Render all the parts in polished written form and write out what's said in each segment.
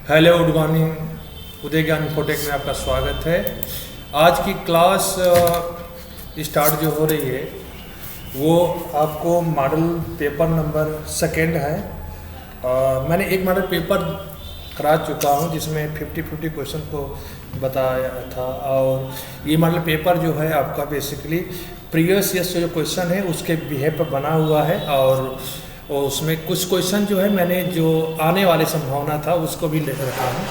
Hello, good morning. उदय ज्ञान infotech में आपका स्वागत है। आज की क्लास स्टार्ट जो हो रही है वो आपको मॉडल पेपर नंबर सेकेंड है। मैंने एक मॉडल पेपर करा चुका हूँ जिसमें 50-50 क्वेश्चन को बताया था, और ये मॉडल पेपर जो है आपका बेसिकली प्रीवियस ईयर से जो क्वेश्चन है उसके बिहेव पर बना हुआ है, और उसमें कुछ क्वेश्चन जो है मैंने जो आने वाली संभावना था उसको भी ले रखा हूँ।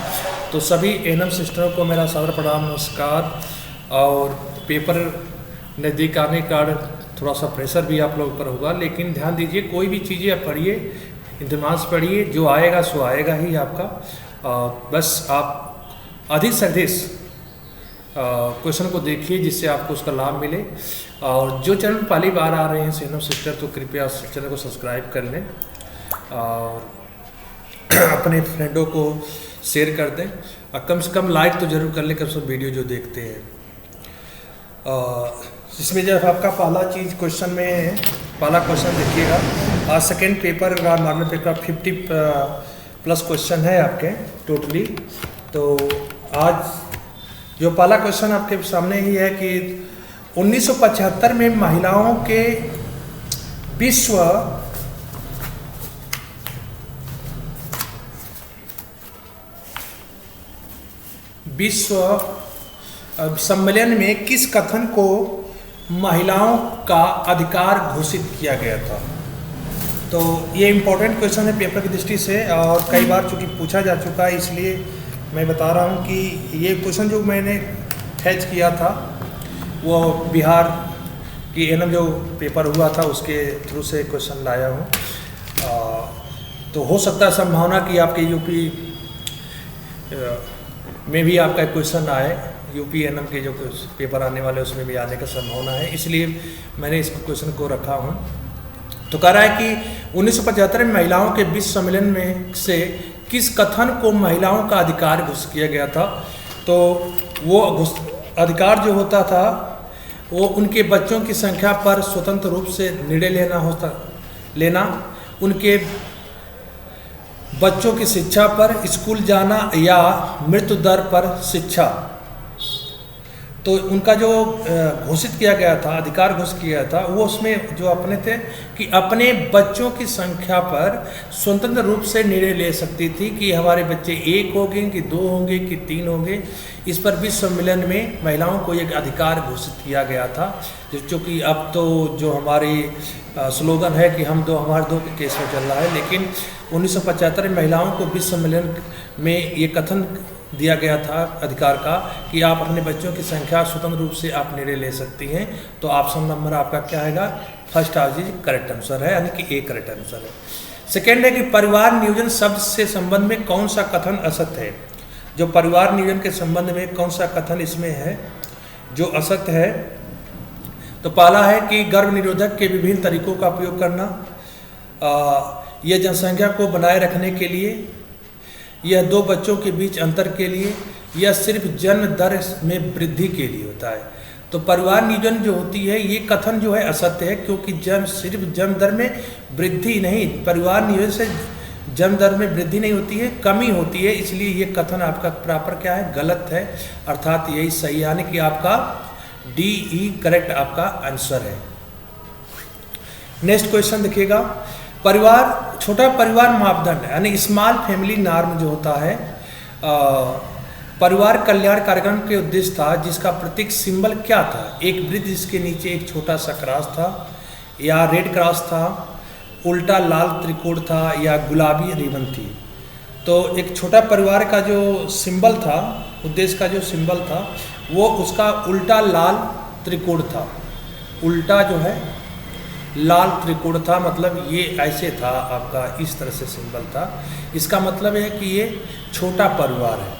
तो सभी एनएम सिस्टरों को मेरा सादर प्रणाम, नमस्कार। और पेपर नज़दीक आने का थोड़ा सा प्रेशर भी आप लोगों पर होगा, लेकिन ध्यान दीजिए कोई भी चीज़ें आप पढ़िए, इंतमाम से पढ़िए, जो आएगा सो आएगा ही आपका। बस आप अधिक से अधिक क्वेश्चन को देखिए जिससे आपको उसका लाभ मिले। और जो चैनल पहली बार आ रहे हैं एनएम सिस्टर तो कृपया चैनल को सब्सक्राइब कर लें और अपने फ्रेंडों को शेयर कर दें, और कम से कम लाइक तो ज़रूर कर लें कम से कम वीडियो जो देखते हैं। इसमें जब आपका पहला चीज़ क्वेश्चन में पहला क्वेश्चन देखिएगा, आज सेकेंड पेपर का मॉडल पेपर 50+ क्वेश्चन है आपके टोटली। तो आज जो पहला क्वेश्चन आपके सामने ही है कि 1975 में महिलाओं के विश्व सम्मेलन में किस कथन को महिलाओं का अधिकार घोषित किया गया था। तो ये इम्पोर्टेंट क्वेश्चन है पेपर की दृष्टि से, और कई बार चूँकि पूछा जा चुका है इसलिए मैं बता रहा हूँ कि ये क्वेश्चन जो मैंने फैच किया था वो बिहार की एनएम जो पेपर हुआ था उसके थ्रू से क्वेश्चन लाया हूँ। तो हो सकता है संभावना कि आपके यूपी में भी आपका क्वेश्चन आए, यूपी एनएम के जो पेपर आने वाले उसमें भी आने का संभावना है, इसलिए मैंने इस क्वेश्चन को रखा हूँ। तो कह रहा है कि 1975 में महिलाओं के विश्व सम्मेलन में से किस कथन को महिलाओं का अधिकार घोषित किया गया था। तो वो अधिकार जो होता था वो उनके बच्चों की संख्या पर स्वतंत्र रूप से निर्णय लेना, उनके बच्चों की शिक्षा पर, स्कूल जाना या मृत्यु दर पर शिक्षा। तो उनका जो घोषित किया गया था, अधिकार घोषित किया गया था, वो उसमें जो अपने थे कि अपने बच्चों की संख्या पर स्वतंत्र रूप से निर्णय ले सकती थी कि हमारे बच्चे 1 होंगे कि 2 होंगे कि 3 होंगे। इस पर विश्व सम्मेलन में महिलाओं को एक अधिकार घोषित किया गया था, जो कि अब तो जो हमारी स्लोगन है कि हम दो हमारे दो के केस में चल रहा है, लेकिन 1975 में महिलाओं को विश्व सम्मेलन में ये कथन दिया गया था अधिकार का कि आप अपने बच्चों की संख्या स्वतंत्र रूप से आप निर्णय ले सकती हैं। तो ऑप्शन नंबर आपका क्या आएगा, फर्स्ट ऑप्शन करेक्ट आंसर है, यानी कि ए करेक्ट आंसर है। सेकेंड है कि परिवार नियोजन शब्द से संबंध में कौन सा कथन असत्य है। जो परिवार नियोजन के संबंध में कौन सा कथन इसमें है जो असत्य है। तो पहला है कि गर्भ निरोधक के विभिन्न तरीकों का उपयोग करना, यह जनसंख्या को बनाए रखने के लिए, यह 2 बच्चों के बीच अंतर के लिए, यह सिर्फ जन्म दर में वृद्धि के लिए होता है। तो परिवार नियोजन जो होती है ये कथन जो है असत्य है, क्योंकि सिर्फ जन्म दर में वृद्धि नहीं, परिवार नियोजन से जन्म दर में वृद्धि नहीं होती है, कमी होती है। इसलिए ये कथन आपका प्रॉपर क्या है, गलत है, अर्थात यही सही, यानी कि आपका DE करेक्ट आपका आंसर है। नेक्स्ट क्वेश्चन देखिएगा, परिवार छोटा परिवार मापदंड यानी स्मॉल फैमिली नॉर्म जो होता है, परिवार कल्याण कार्यक्रम के उद्देश्य था जिसका प्रतीक सिंबल क्या था। एक वृत्त जिसके नीचे एक छोटा सा क्रॉस था, या रेड क्रॉस था, उल्टा लाल त्रिकोण था, या गुलाबी रिबन थी। तो एक छोटा परिवार का जो सिंबल था, उद्देश्य का जो सिंबल था वो उसका उल्टा लाल त्रिकोण था। उल्टा जो है लाल त्रिकोण था, मतलब ये ऐसे था आपका, इस तरह से सिंबल था। इसका मतलब है कि ये छोटा परिवार है।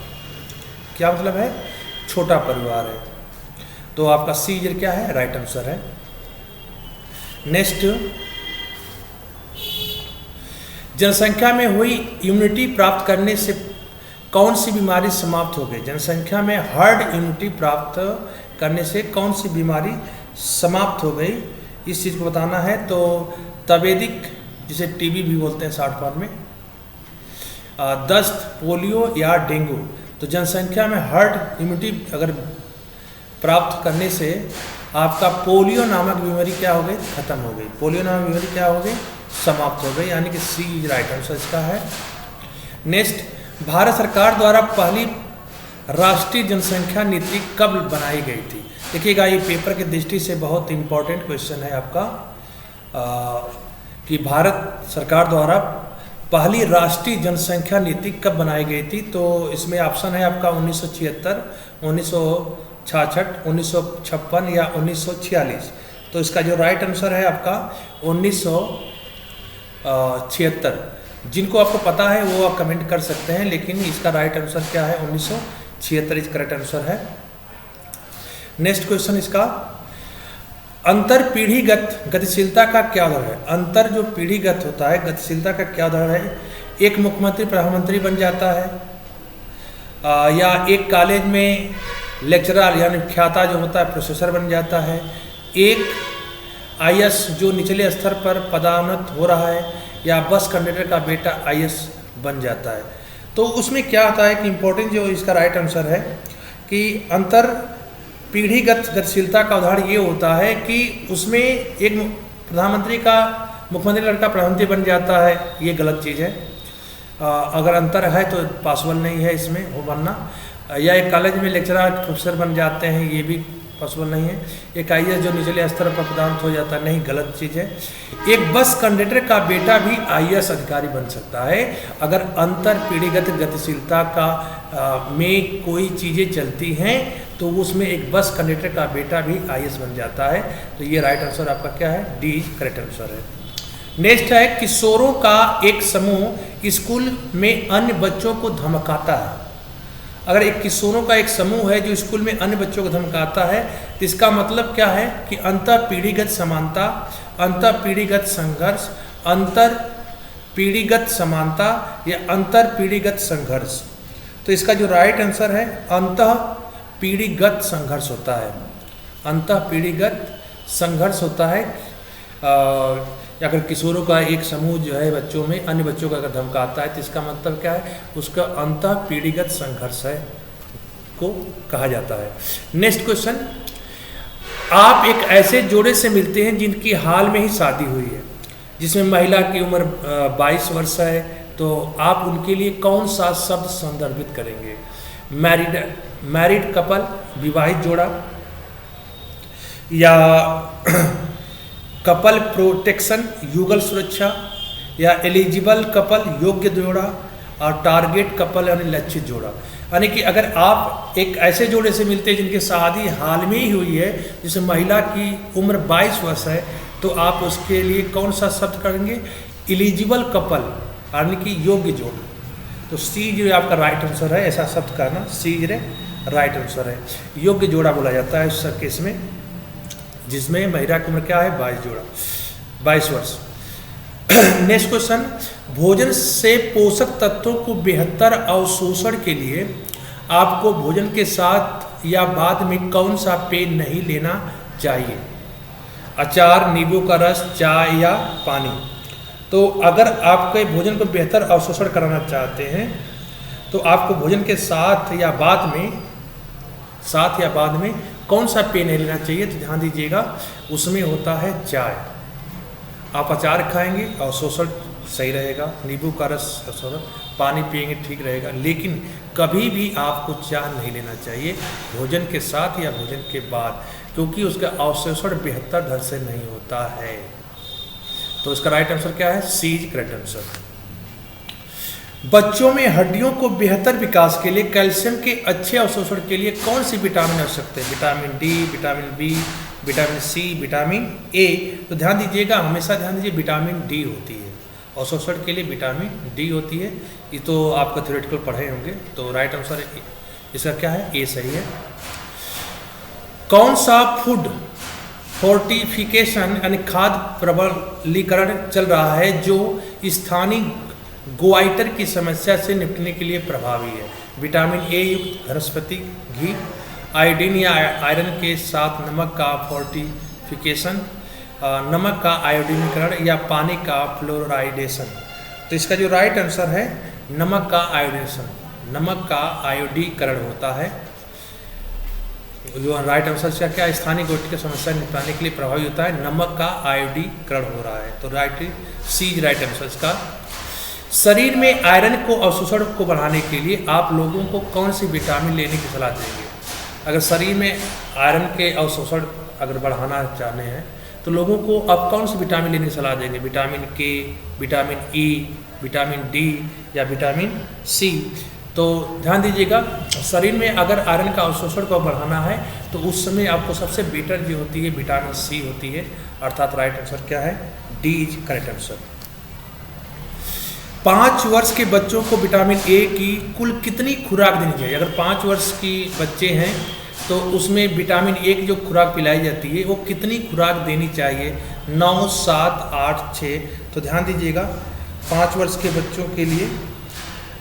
क्या मतलब है, छोटा परिवार है। तो आपका सी क्या है, राइट आंसर है। नेक्स्ट, जनसंख्या में हुई इम्यूनिटी प्राप्त करने से कौन सी बीमारी समाप्त हो गई। जनसंख्या में हर्ड इम्यूनिटी प्राप्त करने से कौन सी बीमारी समाप्त हो गई, इस चीज़ को बताना है। तो तपेदिक, जिसे टीबी भी बोलते हैं शॉर्ट फॉर्म में, दस्त, पोलियो या डेंगू। तो जनसंख्या में हर्ड इम्यूनिटी अगर प्राप्त करने से आपका पोलियो नामक बीमारी क्या हो गई, खत्म हो गई। पोलियो नामक बीमारी क्या हो गई, समाप्त हो गई, यानी कि सी राइट आंसर इसका है। नेक्स्ट, भारत सरकार द्वारा पहली राष्ट्रीय जनसंख्या नीति कब बनाई गई थी? देखिएगा, ये पेपर की दृष्टि से बहुत इंपॉर्टेंट क्वेश्चन है आपका कि भारत सरकार द्वारा पहली राष्ट्रीय जनसंख्या नीति कब बनाई गई थी? तो इसमें ऑप्शन है आपका 1976, 1966, 1956 या 1946। तो इसका जो राइट आंसर है आपका 1976। जिनको आपको पता है वो आप कमेंट कर सकते हैं, लेकिन इसका राइट आंसर क्या है, 1976 इस करेक्ट आंसर है। नेक्स्ट क्वेश्चन इसका, अंतर पीढ़ीगत गतिशीलता का क्या उदाहरण है? अंतर जो पीढ़ीगत होता है गतिशीलता का क्या उदाहरण है? एक मुख्यमंत्री प्रधानमंत्री बन जाता है, या एक कॉलेज में लेक्चरर यानी ख्याता जो होता है प्रोफेसर बन जाता है, एक आईएएस जो निचले स्तर पर पदोन्नत हो रहा है, या बस कंडक्टर का बेटा आईएएस बन जाता है। तो उसमें क्या होता है कि इम्पोर्टेंट जो इसका राइट आंसर है कि अंतर पीढ़ीगत गतिशीलता का उदाहरण ये होता है कि उसमें एक प्रधानमंत्री का मुख्यमंत्री लड़का प्रधानमंत्री बन जाता है, ये गलत चीज़ है। अगर अंतर है तो पॉसिबल नहीं है इसमें वो बनना, या एक कॉलेज में लेक्चरर प्रोफेसर बन जाते हैं, ये भी पॉसिबल नहीं है। एक आईएएस जो निचले स्तर पर पदोन्नत हो जाता है, नहीं, गलत चीज़ है। एक बस कंडक्टर का बेटा भी आईएएस अधिकारी बन सकता है अगर अंतर पीढ़ीगत गतिशीलता का में कोई चीज़ें चलती हैं, तो उसमें एक बस कंडक्टर का बेटा भी आईएएस बन जाता है। तो ये राइट आंसर आपका क्या है, डी करेक्ट आंसर है। नेक्स्ट है, किशोरों का एक समूह स्कूल में अन्य बच्चों को धमकाता है। अगर एक किशोरों का एक समूह है जो स्कूल में अन्य बच्चों को धमकाता है, तो इसका मतलब क्या है कि अंतर पीढ़ीगत समानता, अंतर पीढ़ीगत संघर्ष, अंतर पीढ़ीगत समानता या अंतर पीढ़ीगत संघर्ष। तो इसका जो राइट आंसर है अंतः पीढ़ीगत संघर्ष होता है, अंतः पीढ़ीगत संघर्ष होता है। अगर किशोरों का एक समूह जो है बच्चों में अन्य बच्चों का अगर धमकाता है, तो इसका मतलब क्या है, उसका अंतः पीढ़ीगत संघर्ष है को कहा जाता है। नेक्स्ट क्वेश्चन, आप एक ऐसे जोड़े से मिलते हैं जिनकी हाल में ही शादी हुई है, जिसमें महिला की उम्र 22 वर्ष है, तो आप उनके लिए कौन सा शब्द संदर्भित करेंगे? मैरिड कपल, विवाहित जोड़ा, या कपल प्रोटेक्शन, युगल सुरक्षा, या एलिजिबल कपल, योग्य जोड़ा, और टारगेट कपल यानी लक्षित जोड़ा। यानी कि अगर आप एक ऐसे जोड़े से मिलते हैं जिनकी शादी हाल में ही हुई है, जिससे महिला की उम्र 22 वर्ष है, तो आप उसके लिए कौन सा शब्द करेंगे? एलिजिबल कपल यानी कि योग्य जोड़ा। तो सी जो आपका राइट आंसर है, ऐसा शब्द करना, सी राइट आंसर है। योग्य जोड़ा बोला जाता है उस केस में जिसमें महिला की उम्र क्या है, 22 वर्ष। नेक्स्ट क्वेश्चन, भोजन से पोषक तत्वों को बेहतर अवशोषण के लिए आपको भोजन के साथ या बाद में कौन सा पेय नहीं लेना चाहिए? अचार, नींबू का रस, चाय या पानी। तो अगर आपके भोजन को बेहतर अवशोषण कराना चाहते हैं, तो आपको भोजन के साथ या बाद में कौन सा पेय नहीं लेना चाहिए? तो ध्यान दीजिएगा, उसमें होता है चाय। आप अचार खाएंगे अवशोषण सही रहेगा, नींबू का रस अवशोषण, पानी पिएंगे ठीक रहेगा, लेकिन कभी भी आपको चाय नहीं लेना चाहिए भोजन के साथ या भोजन के बाद, क्योंकि उसका अवशोषण बेहतर ढंग से नहीं होता है। तो इसका राइट आंसर क्या है? सी इज करेक्ट आंसर। बच्चों में हड्डियों को बेहतर विकास के लिए कैल्शियम के अच्छे अवशोषण के लिए कौन सी विटामिन आवश्यक है? Vitamin D, vitamin B, vitamin C, vitamin A. तो ध्यान दीजिएगा, हमेशा ध्यान दीजिए, विटामिन डी होती है अवशोषण के लिए, विटामिन डी होती है। ये तो आपको थ्योरेटिकल पढ़े होंगे। तो राइट आंसर इसका क्या है? ए सही है। कौन सा फूड फोर्टिफिकेशन यानी खाद्य प्रबलीकरण चल रहा है जो स्थानीय गोआइटर की समस्या से निपटने के लिए प्रभावी है? विटामिन ए युक्त वनस्पति घी, आयोडीन या आयरन के साथ नमक का फोर्टिफिकेशन, नमक का आयोडीनीकरण, या पानी का फ्लोराइडेशन। तो इसका जो राइट आंसर है नमक का आयोडीनेशन, नमक का आयोडीकरण होता है। जो राइट आंसर से क्या, स्थानीय गोटी की समस्या निपटाने के लिए प्रभावी होता है, नमक का आयोडीकरण हो रहा है। तो right C is right answer इसका। शरीर में आयरन को अवशोषण को बढ़ाने के लिए आप लोगों को कौन सी विटामिन लेने की सलाह देंगे? अगर शरीर में आयरन के अवशोषण अगर बढ़ाना चाहते हैं तो लोगों को आप कौन सी विटामिन लेने की सलाह देंगे? विटामिन के, विटामिन ई, विटामिन डी या विटामिन सी? तो ध्यान दीजिएगा, शरीर में अगर आयरन का अवशोषण को बढ़ाना है तो उस समय आपको सबसे बेटर जो होती है विटामिन सी होती है, अर्थात राइट आंसर क्या है, डी इज करेक्ट आंसर। 5 वर्ष के बच्चों को विटामिन ए की कुल कितनी खुराक देनी चाहिए? अगर 5 वर्ष की बच्चे हैं तो उसमें विटामिन ए की जो खुराक पिलाई जाती है वो कितनी खुराक देनी चाहिए? 9, 7, 8, 6? तो ध्यान दीजिएगा, 5 वर्ष के बच्चों के लिए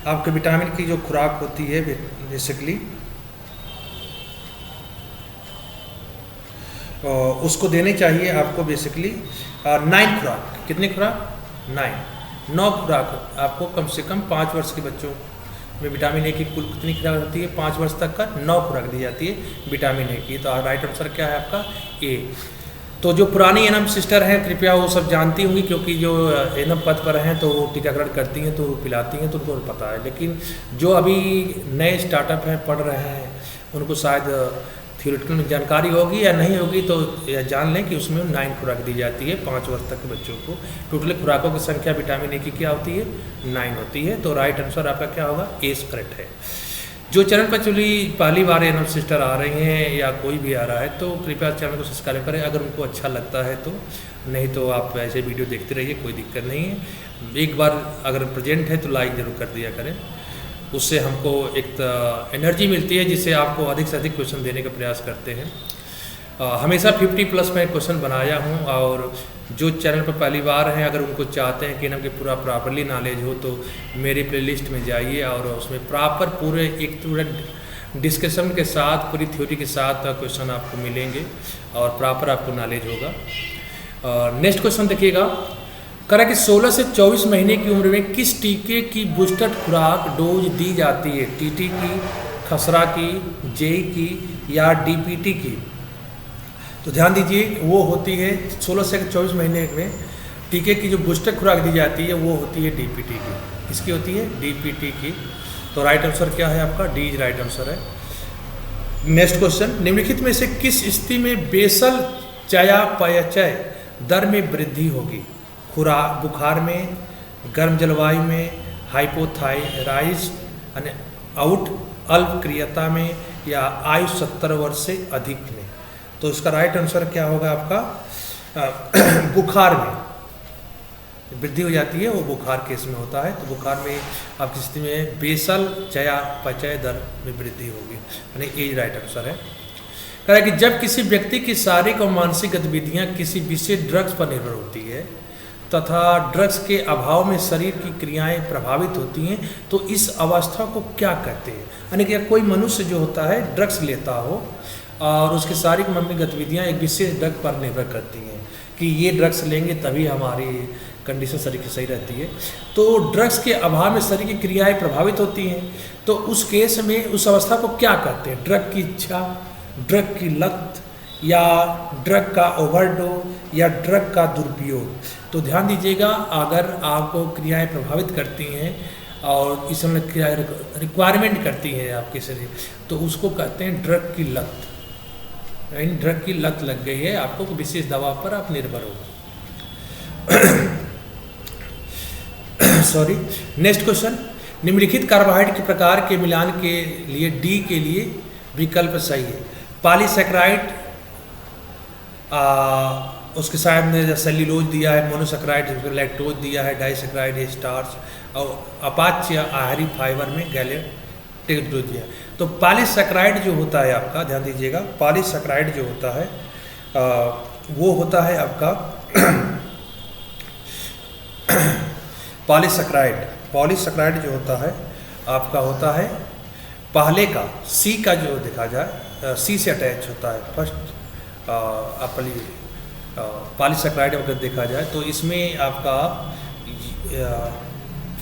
आपके विटामिन की जो खुराक होती है बेसिकली उसको देनी चाहिए आपको बेसिकली 9 खुराक। कितनी खुराक? 9 खुराक आपको कम से कम 5 वर्ष के बच्चों में विटामिन ए की कुल कितनी खुराक होती है? 5 वर्ष तक का 9 खुराक दी जाती है विटामिन ए की। तो राइट आंसर क्या है आपका? ए। तो जो पुरानी एनएम सिस्टर हैं कृपया वो सब जानती होंगी, क्योंकि जो एनएम पद पर हैं तो वो टीकाकरण करती हैं तो पिलाती हैं तो उनको पता है। लेकिन जो अभी नए स्टार्टअप हैं, पढ़ रहे हैं, उनको शायद थियोरेटिकल जानकारी होगी या नहीं होगी, तो जान लें कि उसमें 9 खुराक दी जाती है 5 वर्ष तक के बच्चों को। टोटल खुराकों की संख्या विटामिन ए की क्या होती है? 9 होती है। तो राइट आंसर आपका क्या होगा? ए करेक्ट है। जो चैनल पर चली पहली बार एनएम सिस्टर आ रही हैं या कोई भी आ रहा है तो कृपया चैनल को सब्सक्राइब करें अगर उनको अच्छा लगता है तो, नहीं तो आप ऐसे वीडियो देखते रहिए, कोई दिक्कत नहीं है। एक बार अगर प्रेजेंट है तो लाइक ज़रूर कर दिया करें, उससे हमको एक एनर्जी मिलती है जिससे आपको अधिक से अधिक क्वेश्चन देने का प्रयास करते हैं। हमेशा 50+ मैं क्वेश्चन बनाया हूँ, और जो चैनल पर पहली बार हैं अगर उनको चाहते हैं कि इनके पूरा प्रॉपरली नॉलेज हो तो मेरी प्लेलिस्ट में जाइए और उसमें प्रॉपर पूरे एक पूरा डिस्कशन के साथ, पूरी थ्योरी के साथ क्वेश्चन आपको मिलेंगे और प्रॉपर आपको नॉलेज होगा। नेक्स्ट क्वेश्चन देखिएगा, करा कि 16 से 24 महीने की उम्र में किस टीके की बूस्टर खुराक डोज दी जाती है? टीटी की, खसरा की, जेई की या डीपीटी की? तो ध्यान दीजिए, वो होती है 16 से 24 महीने में टीके की जो बूस्टर खुराक दी जाती है वो होती है डीपीटी की। किसकी होती है? डीपीटी की। तो राइट आंसर क्या है आपका? डी राइट आंसर है। नेक्स्ट क्वेश्चन, निम्नलिखित में से किस स्थिति में बेसल चयापचय दर में वृद्धि होगी? बुखार में, गर्म जलवायु में, हाइपोथायराइड आउट अल्पक्रियता में या आयु 70 वर्ष से अधिक में? तो इसका राइट आंसर क्या होगा आपका? बुखार में वृद्धि हो जाती है, वो बुखार केस में होता है। तो बुखार में आपकी स्थिति में बेसल चयापचय दर में वृद्धि होगी, यानी ए राइट आंसर है। कह रहा है कि जब किसी व्यक्ति की शारीरिक और मानसिक गतिविधियां किसी विशेष ड्रग्स पर निर्भर होती है तथा ड्रग्स के अभाव में शरीर की क्रियाएं प्रभावित होती हैं तो इस अवस्था को क्या कहते हैं? यानी कि कोई मनुष्य जो होता है ड्रग्स लेता हो और उसकी शारीरिक मानसिक गतिविधियां एक विशेष ड्रग पर निर्भर करती हैं कि ये ड्रग्स लेंगे तभी हमारी कंडीशन शरीर की सही रहती है, तो ड्रग्स के अभाव में शरीर की क्रियाएं प्रभावित होती हैं। तो उस केस में उस अवस्था को क्या कहते हैं? ड्रग की इच्छा, ड्रग की लत या ड्रग का ओवरडोज या ड्रग का दुरुपयोग? तो ध्यान दीजिएगा, अगर आपको क्रियाएं प्रभावित करती हैं और इसमें क्रिया रिक्वायरमेंट करती है आपके शरीर, तो उसको कहते हैं ड्रग की लत। इन ड्रग की लत लग गई है आपको, विशेष दवा पर आप निर्भर हो। सॉरी। नेक्स्ट क्वेश्चन, निम्नलिखित कार्बोहाइड्रेट के प्रकार के मिलान के लिए डी के लिए विकल्प सही है? पॉलीसैकेराइड, उसके साथ में सेल्यूलोज दिया है, मोनोसैकेराइड लैक्टोज दिया है, डाइसैकेराइड स्टार्च, और अपाच्य आहारी फाइबर में गैलेक्टिक डोज दिया है। तो पॉलीसैकेराइड जो होता है आपका, ध्यान दीजिएगा, पॉलीसैकेराइड जो होता है वो होता है आपका पॉलीसैकेराइड जो होता है आपका होता है पहले का सी का, जो देखा जाए सी से अटैच होता है फर्स्ट पॉलीसैकेराइड अगर देखा जाए तो इसमें आपका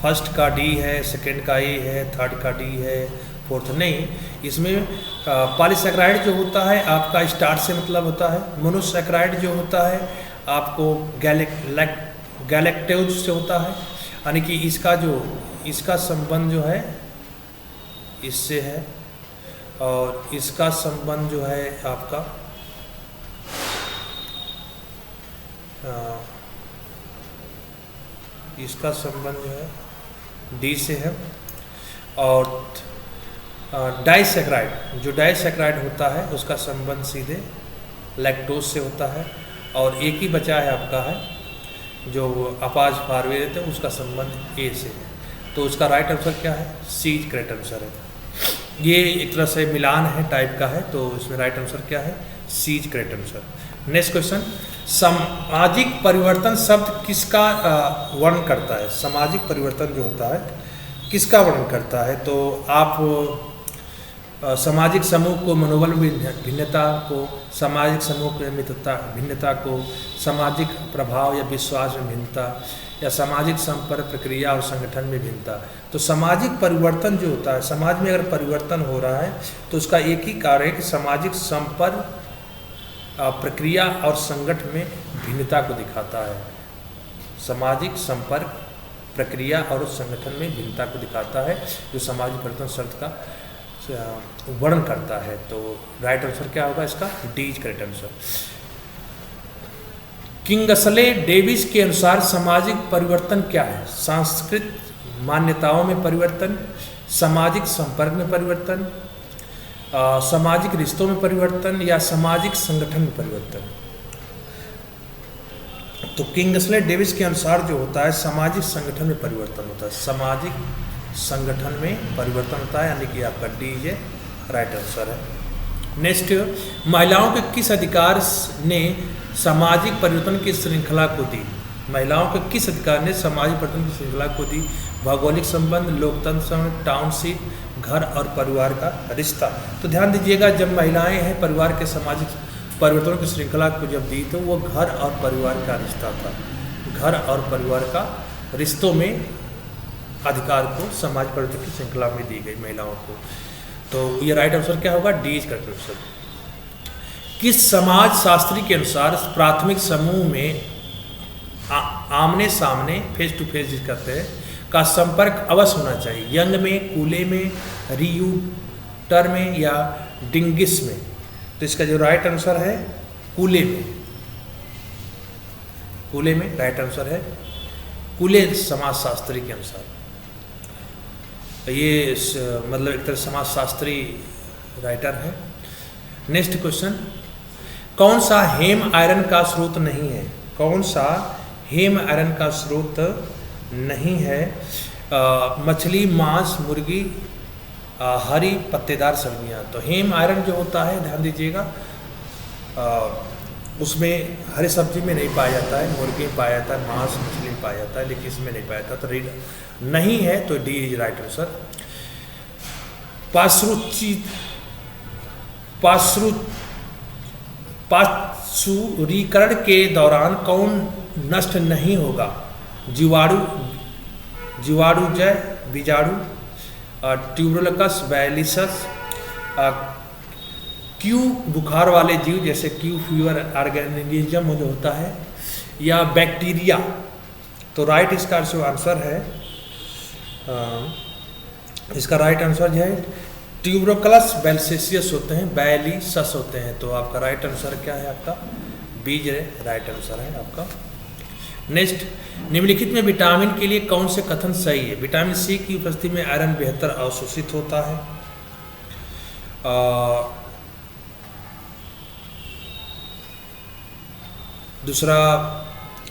फर्स्ट का डी है, सेकंड का ए है, थर्ड का डी है, फोर्थ नहीं। इसमें पॉलीसैकेराइड जो होता है आपका स्टार्च से मतलब होता है, मोनोसैकेराइड जो होता है आपको गैलेक्टोज से होता है, यानी कि इसका संबंध जो है इससे है, और इसका संबंध जो है आपका इसका संबंध जो है डी से है। और डाइसैकेराइड, जो डाइसैकेराइड होता है उसका संबंध सीधे लैक्टोज से होता है। और एक ही बचा है आपका है जो अपाज फार्वेट है, उसका संबंध ए से है। तो उसका राइट आंसर क्या है? सी करेक्ट आंसर है। ये एक तरह से मिलान है टाइप का है, तो इसमें राइट आंसर क्या है? C correct answer. Next question, सामाजिक परिवर्तन शब्द किसका वर्णन करता है? सामाजिक परिवर्तन जो होता है किसका वर्णन करता है? तो आप सामाजिक समूह को, मनोबल भिन्नता को, सामाजिक समूह के भिन्नता को, सामाजिक प्रभाव या विश्वास में भिन्नता, या सामाजिक संपर्क प्रक्रिया और संगठन में भिन्नता। तो सामाजिक परिवर्तन जो होता है, समाज में अगर परिवर्तन हो रहा है तो उसका एक ही कार्य है कि सामाजिक संपर्क प्रक्रिया और संगठन में भिन्नता को दिखाता है। सामाजिक संपर्क प्रक्रिया और संगठन में भिन्नता को दिखाता है, जो सामाजिक परिवर्तन शब्द का वर्णन करता है। तो राइट आंसर क्या होगा इसका? D is correct answer. Kingsley Davis के अनुसार सामाजिक परिवर्तन क्या है? सांस्कृतिक मान्यताओं में परिवर्तन, सामाजिक संपर्क में परिवर्तन, सामाजिक रिश्तों में परिवर्तन, या सामाजिक संगठन में परिवर्तन। तो किंगस्ले डेविस के अनुसार जो होता है सामाजिक संगठन में परिवर्तन होता है, सामाजिक संगठन में परिवर्तन होता है, यानी कि आपका डी ये राइट आंसर है। नेक्स्ट, महिलाओं के किस अधिकार ने सामाजिक परिवर्तन की श्रृंखला को दी? महिलाओं के किस अधिकार ने सामाजिक परिवर्तन की श्रृंखला को दी? भौगोलिक संबंध, लोकतंत्र, टाउनशिप, घर और परिवार का रिश्ता। तो ध्यान दीजिएगा, जब महिलाएं हैं परिवार के सामाजिक परिवर्तनों की श्रृंखला को जब दी तो वो घर और परिवार का रिश्ता था। घर और परिवार का रिश्तों में अधिकार को समाज परिवर्तन की श्रृंखला में दी गई महिलाओं को। तो ये राइट आंसर क्या होगा? D is correct answer. किस समाज शास्त्री के अनुसार प्राथमिक समूह में आमने सामने फेस टू फेस जिस करते हैं का संपर्क अवश्य होना चाहिए? यंग में, कूले में, रियूटर में, या डिंगिस में? तो इसका जो राइट आंसर है कूले में। कूले में राइट आंसर है, कूले समाजशास्त्री के अनुसार। ये मतलब एक तरह समाजशास्त्री राइटर है। नेक्स्ट क्वेश्चन, कौन सा हेम आयरन का स्रोत नहीं है? कौन सा हेम आयरन का स्रोत नहीं है? मछली, मांस, मुर्गी, हरी पत्तेदार सब्जियां। तो हेम आयरन जो होता है ध्यान दीजिएगा उसमें हरी सब्जी में नहीं पाया जाता है, मुर्गी में पाया जाता है, मांस मछली में पाया जाता है, लेकिन इसमें नहीं पाया जाता। तो नहीं है, तो डी इज राइट आंसर। पार्श्वीकरण के दौरान कौन नष्ट नहीं होगा? जीवाणु, जय, बीजाणु, ट्यूबरकुलस, बैलिसस, क्यू बुखार वाले जीव जैसे क्यू फीवर ऑर्गेनिज्म जो होता है, या बैक्टीरिया। तो राइट इसका जो आंसर है इसका राइट आंसर जो है ट्यूबरकुलस बैलिसियस होते हैं, बैलिसस होते हैं। तो आपका राइट आंसर क्या है? आपका बीज राइट आंसर है आपका। नेक्स्ट, निम्नलिखित में विटामिन के लिए कौन से कथन सही है? विटामिन सी की उपस्थिति में आयरन बेहतर अवशोषित होता है। दूसरा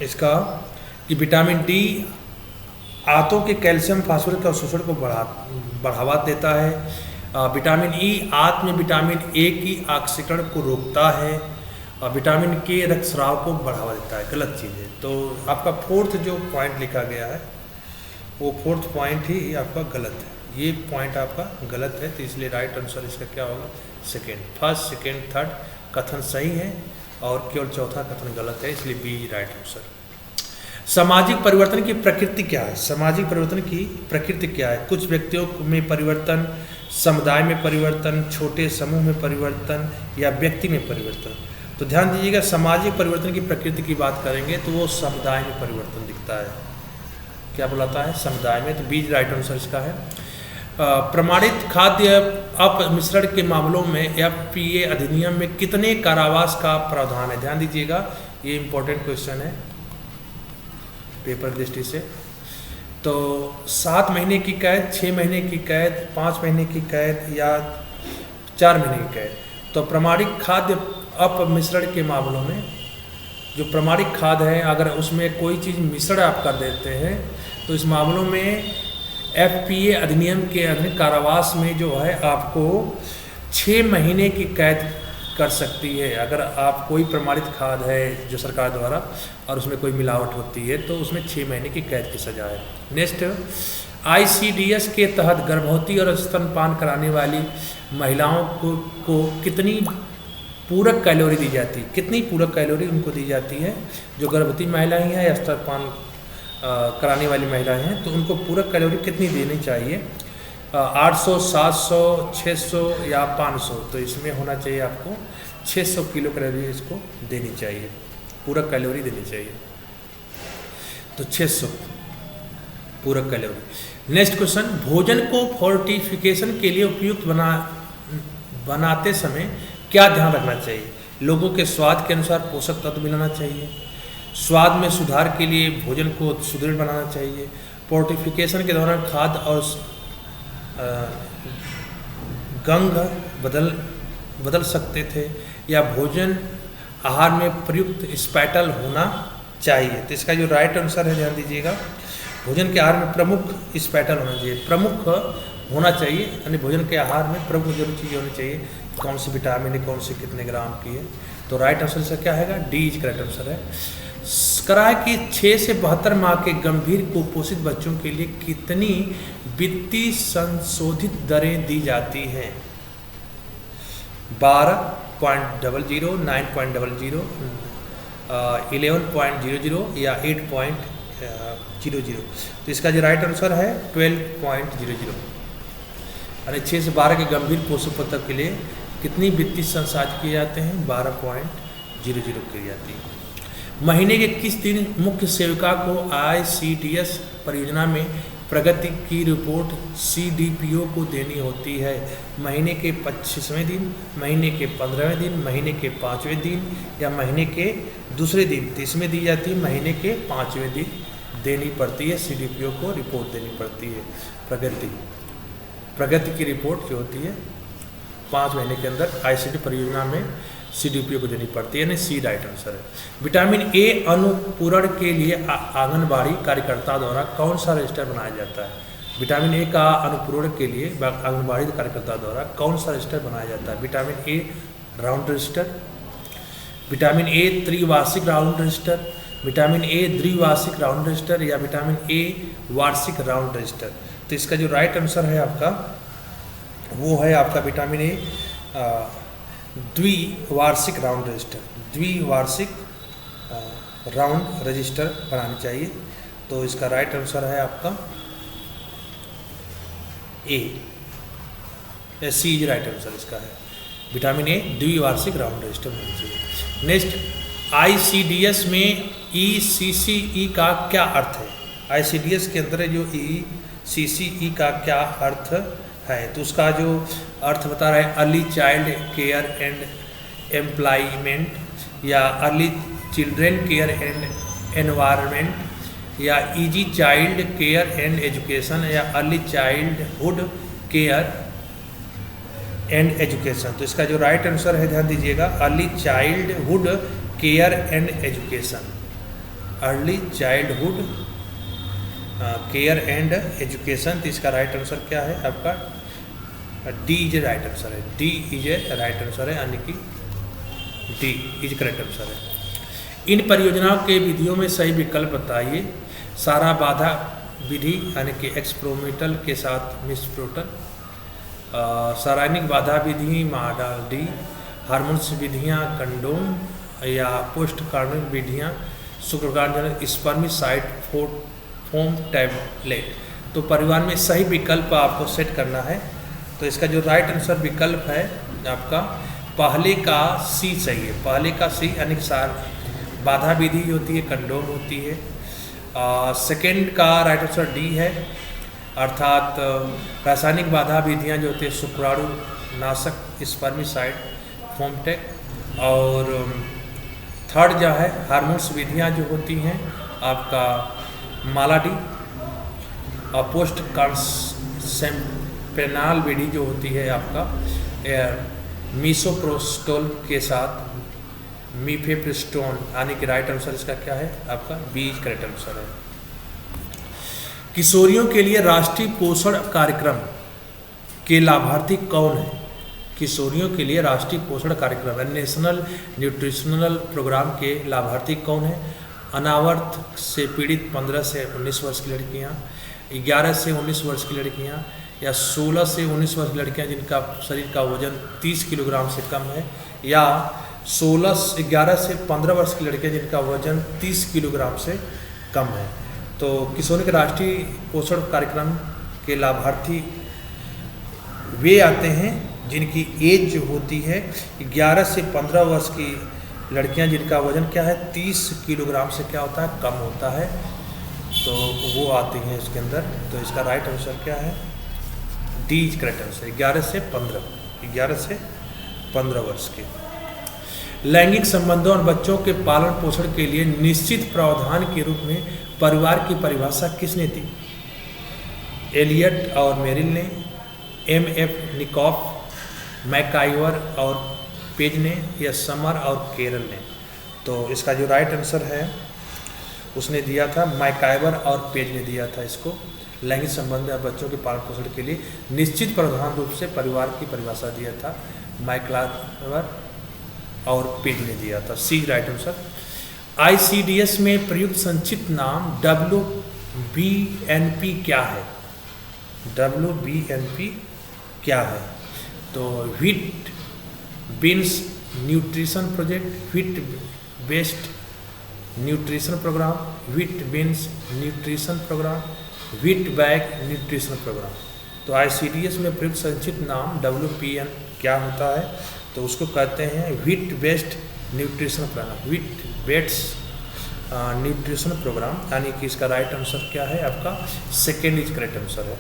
इसका कि विटामिन डी आंतों के कैल्शियम फास्फोरस का अवशोषण को बढ़ावा देता है। विटामिन ई आंत में विटामिन ए की ऑक्सीकरण को रोकता है। विटामिन के रक्तस्राव को बढ़ावा देता है। गलत चीज़ है। तो आपका फोर्थ जो पॉइंट लिखा गया है वो फोर्थ पॉइंट ही आपका गलत है। ये पॉइंट आपका गलत है, तो इसलिए राइट आंसर इसका क्या होगा? सेकेंड। फर्स्ट, सेकेंड, थर्ड कथन सही है और केवल चौथा कथन गलत है, इसलिए बी राइट आंसर। सामाजिक परिवर्तन की प्रकृति क्या है? सामाजिक परिवर्तन की प्रकृति क्या है? कुछ व्यक्तियों में परिवर्तन, समुदाय में परिवर्तन, छोटे समूह में परिवर्तन या व्यक्ति में परिवर्तन। तो ध्यान दीजिएगा, सामाजिक परिवर्तन की प्रकृति की बात करेंगे तो वो समुदाय में परिवर्तन दिखता है। क्या बुलाता है? समुदाय में। तो बीज राइट आंसर इसका है। प्रमाणित खाद्य अपमिश्रण के मामलों में FPA अधिनियम में कितने कारावास का प्रावधान है? ध्यान दीजिएगा, ये इंपॉर्टेंट क्वेश्चन है पेपर दृष्टि से। तो 7 महीने की कैद, 6 महीने की कैद, 5 महीने की कैद या 4 महीने की कैद। तो प्रमाणित खाद्य अपमिश्रण के मामलों में जो प्रमाणित खाद्य है, अगर उसमें कोई चीज़ मिश्रण आप कर देते हैं तो इस मामलों में FPA अधिनियम के अधीन कारावास में जो है आपको 6 महीने की कैद कर सकती है। अगर आप कोई प्रमाणित खाद्य है जो सरकार द्वारा और उसमें कोई मिलावट होती है तो उसमें 6 महीने की कैद की सजा है। नेक्स्ट, ICDS के तहत गर्भवती और स्तनपान कराने वाली महिलाओं को कितनी पूरक कैलोरी दी जाती है? कितनी पूरक कैलोरी उनको दी जाती है? जो गर्भवती महिलाएं हैं या स्तनपान कराने वाली महिलाएं हैं तो उनको पूरक कैलोरी कितनी देनी चाहिए? 800, 700, 600 या 500। तो इसमें होना चाहिए आपको 600 किलो कैलोरी इसको देनी चाहिए, पूरक कैलोरी देनी चाहिए। तो 600 पूरक कैलोरी। नेक्स्ट क्वेश्चन, भोजन को फोर्टिफिकेशन के लिए उपयुक्त बनाते समय क्या ध्यान रखना चाहिए? लोगों के स्वाद के अनुसार पोषक तत्व मिलाना चाहिए, स्वाद में सुधार के लिए भोजन को सुदृढ़ बनाना चाहिए, फोर्टिफिकेशन के दौरान खाद्य और गंध बदल सकते थे या भोजन आहार में प्रयुक्त स्पैटल होना चाहिए। तो इसका जो राइट आंसर है, ध्यान दीजिएगा, भोजन के आहार में प्रमुख स्पैटल होना चाहिए, प्रमुख होना चाहिए, यानी भोजन के आहार में प्रमुख जरूर चीज़ होनी चाहिए। कौन सी विटामिन है, कौन सी कितने ग्राम की है। तो राइट आंसर इसका क्या है? डी इज करेक्ट आंसर है। कराए कि 6 से 72 माह के गंभीर कुपोषित बच्चों के लिए कितनी वित्तीय संशोधित दरें दी जाती हैं? 12.00, 9.00, 11.00 या 8.00। तो इसका जो राइट आंसर है 12.00। यानी 6 से 12 के गंभीर पोषक तत्व के लिए कितनी वित्तीय संसाधित किए जाते हैं? 12.00 की जाती है। महीने के किस दिन मुख्य सेविका को ICDS परियोजना में प्रगति की रिपोर्ट CDPO को देनी होती है? महीने के 25वें दिन, महीने के 15वें दिन, महीने के 5वें दिन या महीने के दूसरे दिन? तो इसमें दी जाती है महीने के 5वें दिन देनी पड़ती है, CDPO को रिपोर्ट देनी पड़ती है। प्रगति की रिपोर्ट जो होती है 5 महीने के अंदर ICD परियोजना में CDPO को देनी पड़ती है, यानी सी राइट आंसर है। विटामिन A अनुपूरण के लिए आंगनबाड़ी कार्यकर्ता द्वारा कौन सा रजिस्टर बनाया जाता है? विटामिन A का अनुपूरण के लिए आंगनबाड़ी कार्यकर्ता द्वारा कौन सा रजिस्टर बनाया जाता है? Vitamin A round register, vitamin A त्रिवार्षिक राउंड रजिस्टर, विटामिन A द्विवार्षिक राउंड रजिस्टर या विटामिन A वार्षिक राउंड रजिस्टर? तो इसका जो राइट आंसर है आपका वो है आपका विटामिन A द्विवार्षिक राउंड रजिस्टर, द्विवार्षिक राउंड रजिस्टर बनानी चाहिए। तो इसका राइट आंसर है आपका ए, सी इज राइट आंसर इसका है। विटामिन A द्विवार्षिक राउंड रजिस्टर बनानी चाहिए। नेक्स्ट, ICDS में ECCE का क्या अर्थ है? ICDS के अंदर जो ECCE का क्या अर्थ है? तो उसका जो अर्थ बता रहा है early child care and employment या early children care and environment या easy child care and education या early childhood care and education. तो इसका जो राइट आंसर है, ध्यान दीजिएगा, early childhood care and education, early childhood care and education. तो इसका राइट आंसर क्या है आपका? डी इज राइट आंसर है, डी इज राइट आंसर है, यानी कि डी इज करेक्ट आंसर है। इन परियोजनाओं के विधियों में सही विकल्प बताइए। सारा बाधा विधि यानी कि एक्सप्रोमेटल के साथ मिसप्रोटल, सारायनिक बाधा विधि माडाल डी, हार्मोन्स विधियाँ कंडोम या पोस्ट कार्बनिक विधियाँ सुक्रोगानजनक स्पर्मिसाइड फोम टैबलेट। तो परिवार में सही विकल्प आपको सेट करना है। तो इसका जो राइट आंसर विकल्प है आपका पहले का सी चाहिए। पहले का सी यानी बाधा विधि होती है, कंडोम होती है। सेकंड का राइट आंसर डी है, अर्थात रासायनिक बाधा विधियाँ जो होती है शुक्राणु नाशक स्पर्मिसाइड फोमटेक। और थर्ड जो है हार्मोन्स विधियाँ जो होती हैं आपका मालाडी। और पोस्ट कॉन्सेप्शनल विधि जो होती है आपका मीसोप्रोस्टोल के साथ मीफेप्रिस्टोन, यानी कि राइट आंसर इसका क्या है आपका बी करेक्ट आंसर है। किशोरियों के लिए राष्ट्रीय पोषण कार्यक्रम के लाभार्थी कौन है? किशोरियों के लिए राष्ट्रीय पोषण कार्यक्रम नेशनल न्यूट्रिशनल प्रोग्राम के लाभार्थी कौन है? अनावर्त से पीड़ित 15 से 19 वर्ष की लड़कियां, 11 से 19 वर्ष की लड़कियां, या 16 से 19 वर्ष की लड़कियां जिनका शरीर का वजन 30 किलोग्राम से कम है, या 11 से 15 वर्ष की लड़कियां जिनका वजन 30 किलोग्राम से कम है। तो किशोरियों के राष्ट्रीय पोषण कार्यक्रम के लाभार्थी वे आते हैं जिनकी एज जो होती है 11 से 15 वर्ष की लड़कियां जिनका वजन क्या है 30 किलोग्राम से क्या होता है कम होता है, तो वो आती हैं इसके अंदर। तो इसका राइट आंसर क्या है डी करेक्ट आंसर 11 से 15 वर्ष के। लैंगिक संबंधों और बच्चों के पालन पोषण के लिए निश्चित प्रावधान के रूप में परिवार की परिभाषा किसने दी? एलियट और मेरिल ने, एम.एफ. निकॉफ, मैकाइवर और पेज ने, या समर और केरल ने? तो इसका जो राइट आंसर है उसने दिया था मैकाइवर और पेज ने दिया था इसको। लैंगिक संबंध या बच्चों के पालन पोषण के लिए निश्चित प्रावधान रूप से परिवार की परिभाषा दिया था मैकाइवर और पेज ने दिया था। सी राइट आंसर। ICDS में प्रयुक्त संक्षिप्त नाम WBNP क्या है? WBNP क्या है? तो wheat beans nutrition project, wheat based nutrition program, wheat beans nutrition program, wheat bag nutrition program. तो ICDS में प्रयुक्त संक्षिप्त नाम WBN क्या होता है? तो उसको कहते हैं wheat based nutrition program, wheat based nutrition program, यानी कि इसका राइट आंसर क्या है आपका सेकेंड इज करेक्ट आंसर है।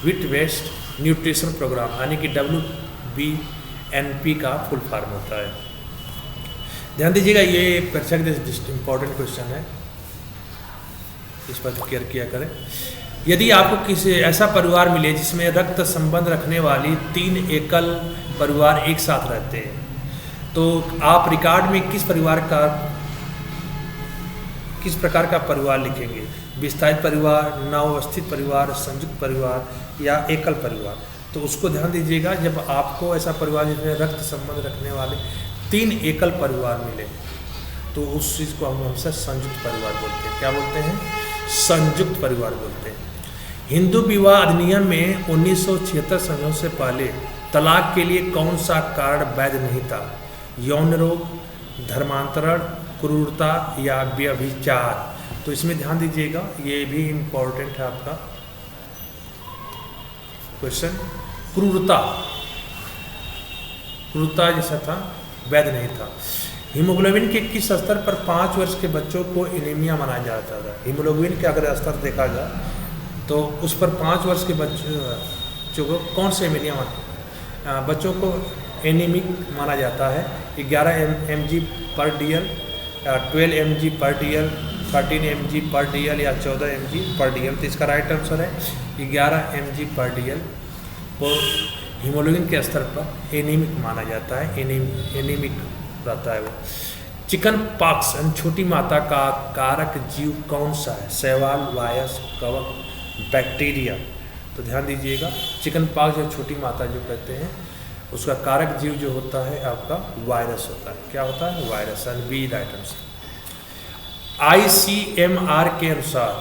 व्हीट बेस्ड न्यूट्रिशन प्रोग्राम यानी कि WBNP का फुल फॉर्म होता है। ध्यान दीजिएगा, ये परीक्षा के इम्पोर्टेंट क्वेश्चन है, इस पर केयर किया करें। यदि आपको किसी ऐसा परिवार मिले जिसमें रक्त संबंध रखने वाली 3 एकल परिवार एक साथ रहते हैं, तो आप रिकॉर्ड में किस प्रकार का परिवार लिखेंगे? विस्तारित परिवार, नवावस्थित परिवार, संयुक्त परिवार या एकल परिवार? तो उसको ध्यान दीजिएगा, जब आपको ऐसा परिवार जिसमें रक्त संबंध रखने वाले 3 एकल परिवार मिले तो उस चीज़ को हम हमेशा संयुक्त परिवार बोलते हैं। क्या बोलते हैं? संयुक्त परिवार बोलते हैं। हिंदू विवाह अधिनियम में 1976 संशोधन से पहले तलाक के लिए कौन सा कारण वैध नहीं था? यौन रोग, धर्मांतरण, क्रूरता या व्यभिचार? तो इसमें ध्यान दीजिएगा, ये भी इम्पोर्टेंट है आपका क्वेश्चन। क्रूरता जैसा था, वैध नहीं था। हीमोग्लोबिन के किस स्तर पर 5 वर्ष के बच्चों को एनीमिया माना जाता था? हीमोग्लोबिन का अगर स्तर देखा जाए तो उस पर 5 वर्ष के बच्चों को कौन से एनीमिया बच्चों को एनीमिक माना जाता है? 11 mg पर DL, 12 mg पर DL, 13 mg पर DL या 14 mg पर DL? तो इसका राइट आंसर है 11 mg पर DL को हीमोग्लोबिन के स्तर पर एनीमिक माना जाता है, एनीमिक रहता है वो। चिकन पॉक्स छोटी माता का कारक जीव कौन सा है? शैवाल, वायरस, कवक, बैक्टीरिया? तो ध्यान दीजिएगा, चिकन पॉक्स जो छोटी माता जो कहते हैं उसका कारक जीव जो होता है आपका वायरस होता है। क्या होता है? Virus. B right answer. ICMR के अनुसार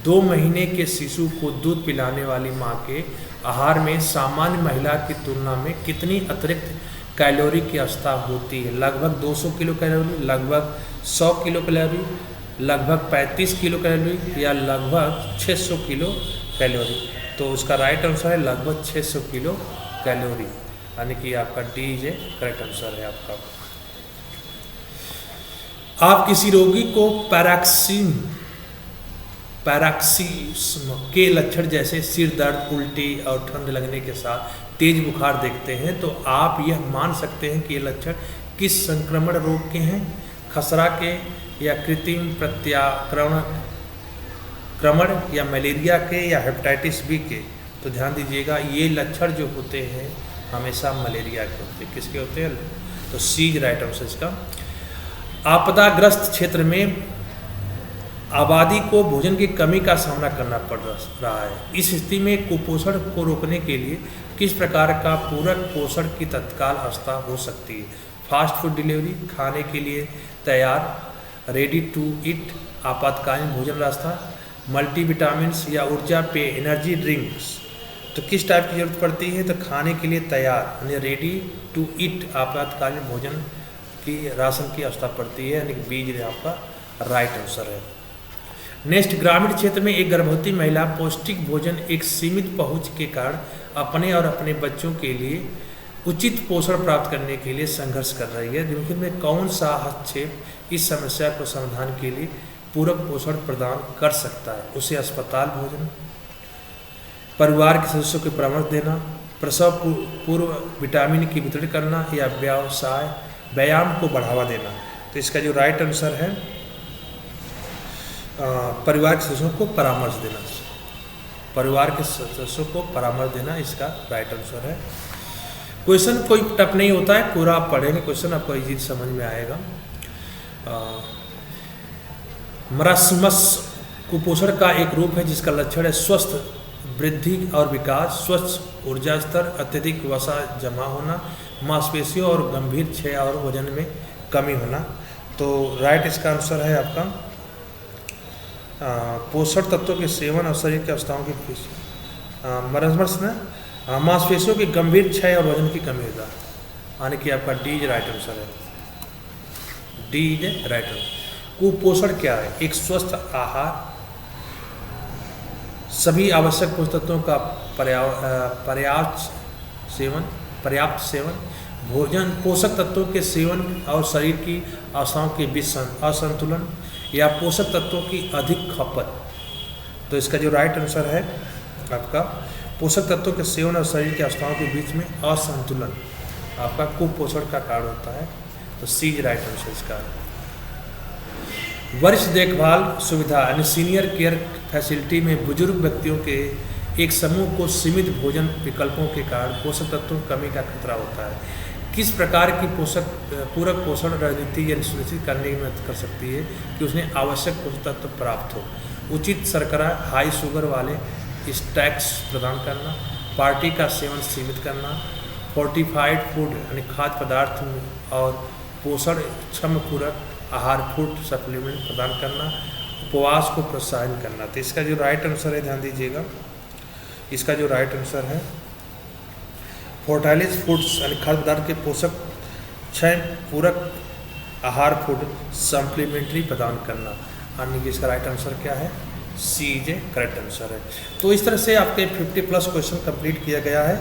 2 महीने के शिशु को दूध पिलाने वाली मां के आहार में सामान्य महिला की तुलना में कितनी अतिरिक्त कैलोरी की अवस्था होती है। लगभग 200 किलो कैलोरी, लगभग 100 किलो कैलोरी, लगभग 35 किलो कैलोरी या लगभग 600 किलो कैलोरी। तो उसका राइट आंसर है लगभग 600 किलो कैलोरी, यानी कि आपका डी जे करेक्ट आंसर है आपका। आप किसी रोगी को पैराक्सीस्म के लक्षण जैसे सिर दर्द, उल्टी और ठंड लगने के साथ तेज बुखार देखते हैं तो आप यह मान सकते हैं कि ये लक्षण किस संक्रमण रोग के हैं, खसरा के या कृत्रिम प्रत्याक्रमण या मलेरिया के या हेपेटाइटिस बी के। तो ध्यान दीजिएगा, ये लक्षण जो होते हैं हमेशा मलेरिया के होते हैं। किसके होते हैं? तो सी राइट आंसर इसका। आपदाग्रस्त क्षेत्र में आबादी को भोजन की कमी का सामना करना पड़ रहा है। इस स्थिति में कुपोषण को रोकने के लिए किस प्रकार का पूरक पोषण की तत्काल अवस्था हो सकती है? फास्ट फूड डिलीवरी, खाने के लिए तैयार, रेडी टू ईट आपातकालीन भोजन रास्ता, मल्टीविटामिन्स या ऊर्जा पेय एनर्जी ड्रिंक्स। तो किस टाइप की जरूरत पड़ती है? तो खाने के लिए तैयार यानी रेडी टू ईट आपातकालीन भोजन की राशन की अवस्था पड़ती है, यानी बीज आपका राइट आंसर है। नेक्स्ट, ग्रामीण क्षेत्र में एक गर्भवती महिला पौष्टिक भोजन एक सीमित पहुंच के कारण अपने और अपने बच्चों के लिए उचित पोषण प्राप्त करने के लिए संघर्ष कर रही है। निम्नलिखित में कौन सा हस्तक्षेप इस समस्या को समाधान के लिए पूरक पोषण प्रदान कर सकता है? उसे अस्पताल भोजन, परिवार के सदस्यों को परामर्श देना, प्रसव पूर्व विटामिन की वितरण करना या व्यायाम को बढ़ावा देना। तो इसका जो राइट आंसर है परिवार के सदस्यों को परामर्श देना। परिवार के सदस्यों को परामर्श देना इसका राइट आंसर है। क्वेश्चन कोई टफ नहीं होता है, पूरा आप पढ़ेंगे क्वेश्चन आपको इजी समझ में आएगा। मरासमस कुपोषण का एक रूप है जिसका लक्षण है स्वस्थ वृद्धि और विकास, स्वच्छ ऊर्जा स्तर, अत्यधिक वसा जमा होना, मांसपेशियों और गंभीर क्षय और वजन में कमी होना। तो राइट इसका आंसर है आपका पोषण तत्वों के सेवन और शरीर की अवस्थाओं की मरासमस में मांसपेशियों की गंभीर क्षय और वजन की कमी होगा, यानी कि आपका डी इज राइट आंसर है। D is right answer. कुपोषण क्या है? एक स्वस्थ आहार, सभी आवश्यक पोषक तत्वों का पर्याप्त सेवन, भोजन पोषक तत्वों के सेवन और शरीर की अवस्थाओं के बीच असंतुलन या पोषक तत्वों की अधिक खपत। तो इसका जो राइट आंसर है आपका पोषक तत्वों के सेवन और शरीर की अवस्थाओं के बीच में असंतुलन आपका कुपोषण का कारण होता है। तो सी राइट आंसर इसका। वरिष्ठ देखभाल सुविधा यानी सीनियर केयर फैसिलिटी में बुजुर्ग व्यक्तियों के एक समूह को सीमित भोजन विकल्पों के कारण पोषक तत्वों की कमी का खतरा होता है। किस प्रकार की पूरक पोषण रणनीति यह सुनिश्चित करने में मदद कर सकती है कि उसने आवश्यक पोषक तत्व प्राप्त हो? उचित शर्करा, हाई शुगर वाले स्नैक्स प्रदान करना, पार्टी का सेवन सीमित करना, फोर्टिफाइड फूड यानी खाद्य पदार्थ और पोषण क्षम पूरक आहार फूड सप्लीमेंट प्रदान करना, उपवास को प्रोत्साहन करना। तो इसका जो राइट आंसर है ध्यान दीजिएगा, इसका जो राइट आंसर है फोर्टाइलिस फूड्स यानी खाद्य पदार्थ के पोषक क्षय पूरक आहार फूड सप्लीमेंट्री प्रदान करना, यानी कि इसका राइट आंसर क्या है? सी जे करेक्ट आंसर है। तो इस तरह से आपके 50+ क्वेश्चन कंप्लीट किया गया है।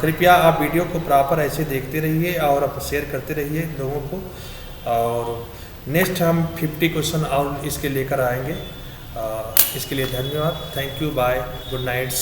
कृपया आप वीडियो को प्रॉपर ऐसे देखते रहिए और आप शेयर करते रहिए लोगों को, और नेक्स्ट हम 50 क्वेश्चन और इसके लेकर आएंगे। इसके लिए धन्यवाद। Thank you, bye, good nights.